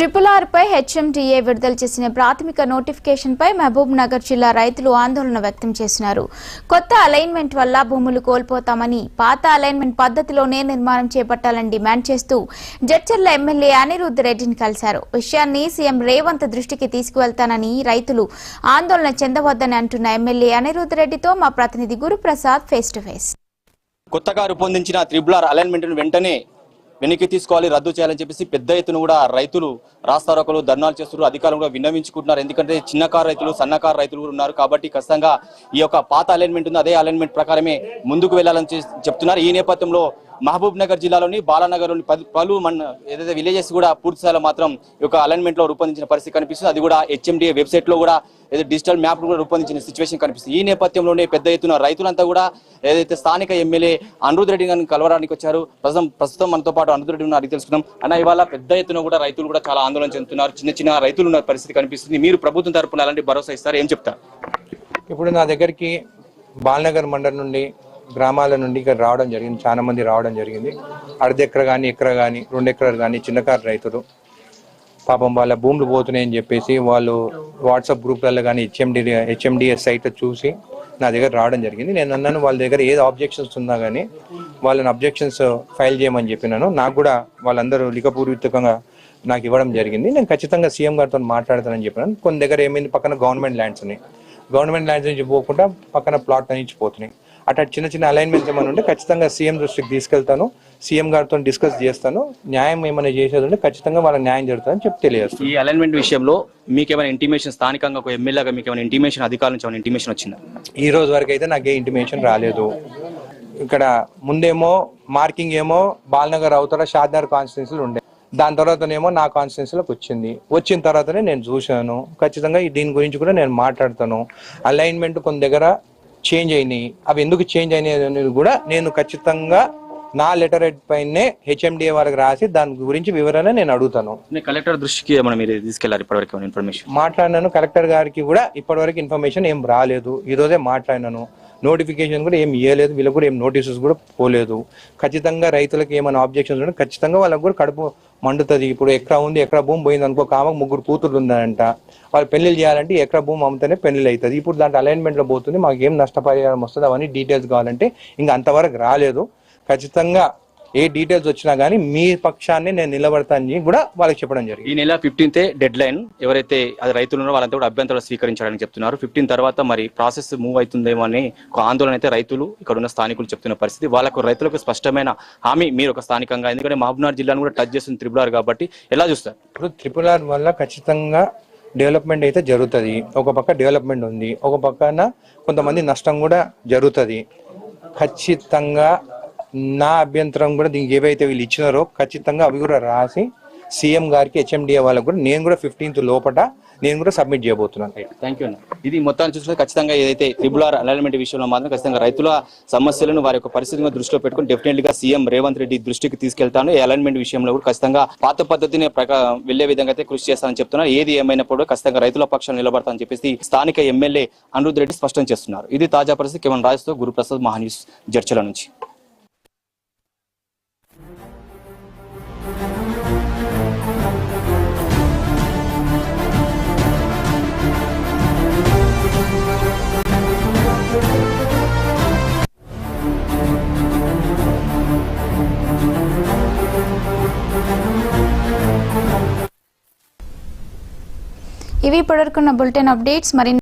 RRR పై HMDA విడుదల చేసిన ప్రాథమిక నోటిఫికేషన్ పై మహబూబ్ నగర్ జిల్లా రైతులు ఆందోళన వ్యక్తం చేస్తున్నారు. కొత్త అలైన్మెంట్ వల్ల భూములు కోల్పోతామని పాత అలైన్మెంట్ పద్ధతిలోనే నిర్మాణం చేపట్టాలని డిమాండ్ చేస్తూ జడ్చర్ల ఎమ్మెల్యే అనిరుద్ రెడ్డిని కలిశారు. విషయాన్ని సీఎం రేవంత్ దృష్టికి తీసుకువెళ్తానని రైతులు ఆందోళన చెందవద్దని అంటున్న ఎమ్మెల్యే అనిరుద్ రెడ్డితో మా ప్రతినిధి గురుప్రసాద్ ఫేస్ టు ఫేస్. కొత్తగా రూపొందించిన RRR అలైన్మెంట్ వెంటనే వెనక్కి తీసుకోవాలి, రద్దు చేయాలని చెప్పేసి పెద్ద ఎత్తున కూడా రైతులు రాస్తారోకలు ధర్నాలు చేస్తున్నారు. అధికారులు కూడా విన్నవించుకుంటున్నారు. ఎందుకంటే చిన్నకారు రైతులు సన్నకారు రైతులు కూడా ఉన్నారు కాబట్టి ఖచ్చితంగా ఈ యొక్క పాత అలైన్మెంట్ ఉంది అదే అలైన్మెంట్ ప్రకారమే ముందుకు వెళ్లాలని చెప్తున్నారు. ఈ నేపథ్యంలో మహబూబ్ నగర్ జిల్లాలోని బాలానగర్లోని పలు ఏదైతే విలేజెస్ కూడా పూర్తి స్థాయిలో మాత్రం ఈ యొక్క అలైన్మెంట్ లో రూపొందించిన పరిస్థితి కనిపిస్తుంది. అది కూడా HMDA వెబ్సైట్ లో కూడా ఏదైతే డిజిటల్ మ్యాప్ కూడా రూపొందించిన సిచ్యువేషన్ కనిపిస్తుంది. ఈ నేపథ్యంలోనే పెద్ద ఎత్తున రైతులంతా కూడా ఏదైతే స్థానిక ఎమ్మెల్యే అనిరుద్ రెడ్డి గారిని కలవడానికి వచ్చారు. ప్రస్తుతం మనతో పాటు అనిరుద్ రెడ్డి అడిగి తెలుసుకుందాం. అన్న, ఇవాళ పెద్ద ఎత్తున కూడా రైతులు కూడా చాలా ఆందోళన చెందుతున్నారు. చిన్న రైతులు ఉన్న పరిస్థితి కనిపిస్తుంది. మీరు ప్రభుత్వం తరపున అలాంటి భరోసా ఇస్తారు, ఏం చెప్తారు? ఇప్పుడు నా దగ్గరికి బాలనగర్ మండలం నుండి గ్రామాల నుండి ఇక్కడ రావడం జరిగింది. చాలా మంది రావడం జరిగింది. అర్ధ ఎకర కానీ ఎకర కానీ 2 ఎకరాలు కానీ చిన్నకారు రైతులు పాపం వాళ్ళ భూములు పోతున్నాయని చెప్పేసి వాళ్ళు వాట్సాప్ గ్రూప్లలో కానీ HMDA సైట్ చూసి నా దగ్గర రావడం జరిగింది. నేను అన్నాను వాళ్ళ దగ్గర ఏది ఆబ్జెక్షన్స్ ఉన్నా కానీ వాళ్ళని అబ్జెక్షన్స్ ఫైల్ చేయమని చెప్పినాను. నాకు కూడా వాళ్ళందరూ లిఖపూర్వకంగా నాకు ఇవ్వడం జరిగింది. నేను ఖచ్చితంగా సీఎం గారితో మాట్లాడతానని చెప్పినాను. కొన్ని దగ్గర ఏమైంది, పక్కన గవర్నమెంట్ ల్యాండ్స్ ఉన్నాయి. గవర్నమెంట్ ల్యాండ్స్ నుంచి పోకుండా పక్కన ప్లాట్ నుంచి పోతున్నాయి. అట్లా చిన్న అలైన్మెంట్స్ ఏమైనా ఉంటే ఖచ్చితంగా సీఎం దృష్టికి తీసుకెళ్తాను. సీఎం గారితో డిస్కస్ చేస్తాను. న్యాయం ఏమైనా చేసేది ఉంటే ఖచ్చితంగా వాళ్ళకి న్యాయం జరుగుతుందని చెప్పి తెలియజేస్తాను. ఈ అలైన్మెంట్ విషయంలో మీకు ఏమైనా ఇంటిమేషన్, స్థానికంగా ఒక ఎమ్మెల్యేగా మీకు ఏమైనా ఇంటిమేషన్, అధికారుల నుంచి ఏమైనా ఇంటిమేషన్ వచ్చిందా? ఈ రోజు వరకు అయితే నాకు ఏ ఇంటిమేషన్ రాలేదు. ఇక్కడ ముందేమో మార్కింగ్ ఏమో బాలనగర్ అవతల షాద్నగర్ కాన్స్టిట్యున్సీలు ఉండే, దాని తర్వాతనేమో నా కాన్స్టిట్యున్సీలోకి వచ్చిన తర్వాతనే నేను చూశాను. ఖచ్చితంగా దీని గురించి కూడా నేను మాట్లాడతాను. అలైన్మెంట్ కొన్ని దగ్గర చేంజ్ అయినాయి. అవి ఎందుకు చేంజ్ అయినాయి అనేది కూడా నేను ఖచ్చితంగా నా లెటర్ హెడ్ పైనే HMDA వారికి రాసి దాని గురించి వివరణ నేను అడుగుతాను. కలెక్టర్ దృష్టికి ఏమైనా మీరు తీసుకెళ్లారు? ఇప్పటివరకు ఇన్ఫర్మేషన్ మాట్లాడినాను. కలెక్టర్ గారికి కూడా ఇప్పటివరకు ఇన్ఫర్మేషన్ ఏం రాలేదు. ఈ రోజే మాట్లాడినాను. నోటిఫికేషన్ కూడా ఏం ఇవ్వలేదు. వీళ్ళకి కూడా ఏం నోటీసెస్ కూడా పోలేదు. ఖచ్చితంగా రైతులకు ఏమైనా ఆబ్జెక్షన్స్ ఉంటే ఖచ్చితంగా వాళ్ళకి కూడా కడుపు మండుతుంది. ఇప్పుడు ఎకరా ఉంది, ఎకరా భూమి పోయింది అనుకో, కామకు 3 కూతుర్లు ఉందంట. వాళ్ళు పెళ్లిళ్ళు చేయాలంటే ఎకరా భూమి అమ్మితేనే పెళ్లి అవుతుంది. ఇప్పుడు దాంట్లో అలైన్మెంట్లో పోతుంది. మాకు ఏం నష్టపరిహారం వస్తుంది అవన్నీ డీటెయిల్స్ కావాలంటే ఇంకా అంతవరకు రాలేదు. ఖచ్చితంగా ఏ డీటెయిల్స్ వచ్చినా కానీ మీ పక్షాన్ని నేను నిలబడతానని కూడా వాళ్ళకి చెప్పడం జరిగింది. ఈ నెల 15th డెడ్ లైన్. ఎవరైతే అది రైతులు ఉన్నారో వాళ్ళంతా కూడా అభ్యంతరాలు స్వీకరించాలని చెప్తున్నారు. 15 తర్వాత మరి ప్రాసెస్ మూవ్ అవుతుందేమో అని ఒక ఆందోళన అయితే రైతులు, ఇక్కడ ఉన్న స్థానికులు చెప్తున్న పరిస్థితి. రైతులకు స్పష్టమైన హామీ మీరు ఒక స్థానికంగా, ఎందుకంటే మహబూబ్నగర్ జిల్లాను కూడా టచ్ చేస్తుంది RRR కాబట్టి ఎలా చూస్తారు? ఇప్పుడు RRR వల్ల ఖచ్చితంగా డెవలప్మెంట్ అయితే జరుగుతుంది. ఒక పక్క డెవలప్మెంట్ ఉంది, ఒక పక్కన కొంతమంది నష్టం కూడా జరుగుతుంది. ఖచ్చితంగా నా అభ్యంతరం కూడా దీనికి ఏవైతే వీళ్ళు ఇచ్చినారో ఖచ్చితంగా అవి కూడా రాసి సీఎం గారికి HMDA వాళ్ళకు కూడా నేను కూడా 15th లోపల నేను కూడా సబ్మిట్ చేయబోతున్నాను. థ్యాంక్ యూ అన్న. ఇది మొత్తాన్ని చూస్తే ఖచ్చితంగా ఏదైతే RRR అలైన్మెంట్ విషయంలో మాత్రం ఖచ్చితంగా రైతుల సమస్యలను, వారి యొక్క పరిస్థితిని దృష్టిలో పెట్టుకుని డెఫినెట్లీగా సీఎం రేవంత్ రెడ్డి దృష్టికి తీసుకెళ్తాను. ఈ అలైన్మెంట్ విషయంలో కూడా ఖచ్చితంగా పాత పద్ధతిని వెళ్లే విధంగా అయితే కృషి చేస్తానని చెప్తున్నారు. ఏది ఏమైనప్పుడు ఖచ్చితంగా రైతుల పక్షాన్ని నిలబడతానని చెప్పేసి స్థానిక ఎమ్మెల్యే అనిరుద్ రెడ్డి స్పష్టం చేస్తున్నారు. ఇది తాజా పరిస్థితి. కేవలం రాజుతో గురుప్రసాద్, మహాన్యూస్, జడ్చర్ల నుంచి. ఇవి ఇప్పటివరకున్న బులెటిన్ అప్డేట్స్. మరి